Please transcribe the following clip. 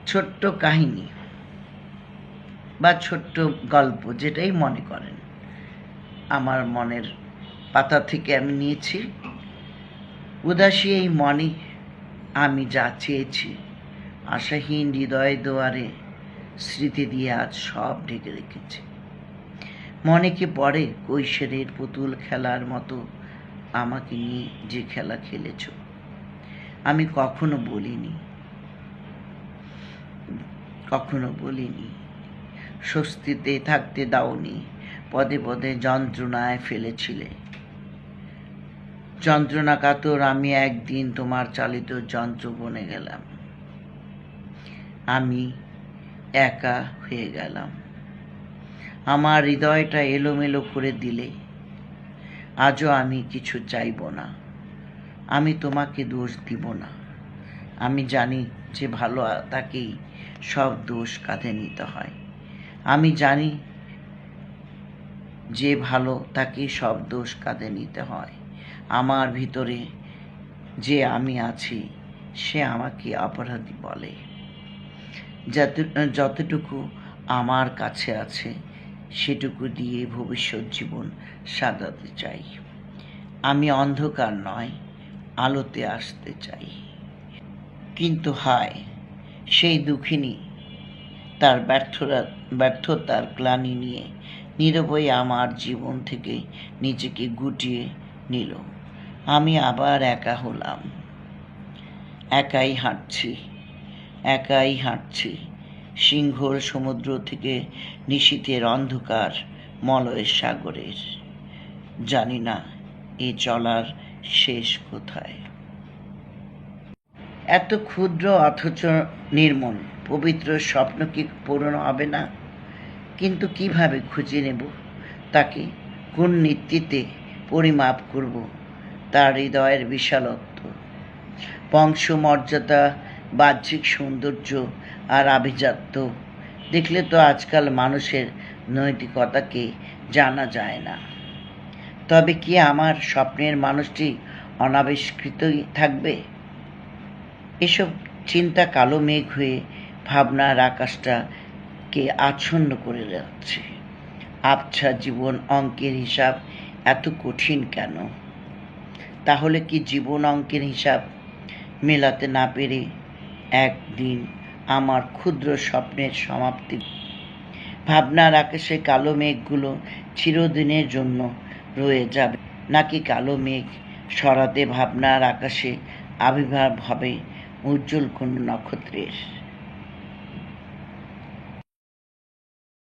ছোট্ট কাহিনী বা ছোট্ট গল্প, যেটাই মনে করেন, আমার মনের পাতা থেকে আমি নিয়েছি। উদাসী এই মনে আমি যা চেয়েছি, আশাহীন হৃদয় দুয়ারে স্মৃতি দিয়ে আজ সব ঢেকে রেখেছি। মনে কি পড়ে কৈশোরের পুতুল খেলার মতো আমাকে নিয়ে যে খেলা খেলেছ? আমি কখনো বলিনি স্বস্তিতে থাকতে দাওনি, পদে পদে যন্ত্রণায় ফেলেছিলে। যন্ত্রণা কাতর আমি একদিন তোমার চালিত যন্ত্র বনে গেলাম। আমি একা হয়ে গেলাম, আমার হৃদয়টা এলোমেলো করে দিলে। আজও আমি কিছু চাইব না, আমি তোমাকে দোষ দিব না। আমি জানি যে ভালো তাকেই সব দোষ কাঁধে নিতে হয়। আমি জানি যে ভালো তাকে সব দোষ কাঁধে নিতে হয়। আমার ভিতরে যে আমি আছি সে আমাকে অপরাধী বলে। যতটুকু আমার কাছে আছে সেটুকু দিয়ে ভবিষ্যৎ জীবন সাজাতে চাই। আমি অন্ধকার নয়, আলোতে আসতে চাই। কিন্তু হায়, সেই দুঃখিনী তার ব্যর্থতার গ্লানি নিয়ে নীরবেই আমার জীবন থেকে নিজেকে গুটিয়ে নিল। আমি আবার একা হলাম, একাই হাঁটছি সিংহর সমুদ্র থেকে নিশীথের অন্ধকার মলয়ের সাগরের। জানি না এ চলার শেষ কোথায়। এত ক্ষুদ্র অথচ নির্মল পবিত্র স্বপ্ন কি পূরণ হবে না? কিন্তু কিভাবে খুঁজে নেব তাকে? কোন নীতিতে পরিমাপ করব তার হৃদয়ের বিশালত্ব? বংশমর্যাদা, বাহ্যিক সৌন্দর্য আর আভিজাত্য দেখলে তো আজকাল মানুষের নৈতিকতাকে জানা যায় না। তবে কি আমার স্বপ্নের মানুষটি অনাবিষ্কৃতই থাকবে? এসব চিন্তা কালো মেঘ হয়ে ভাবনার আকাশটাকে আচ্ছন্ন করে যাচ্ছে। আবছা জীবন অঙ্কের হিসাব এত কঠিন কেন? তাহলে কি জীবন অঙ্কের হিসাব মেলাতে না পেরে একদিন আমার ক্ষুদ্র স্বপ্নের সমাপ্তি? ভাবনার আকাশে কালো মেঘগুলো চিরদিনের জন্য রয়ে যাবে, নাকি কালো মেঘ সরাতে ভাবনার আকাশে আবির্ভাব হবে উজ্জ্বল কোন নক্ষত্রের?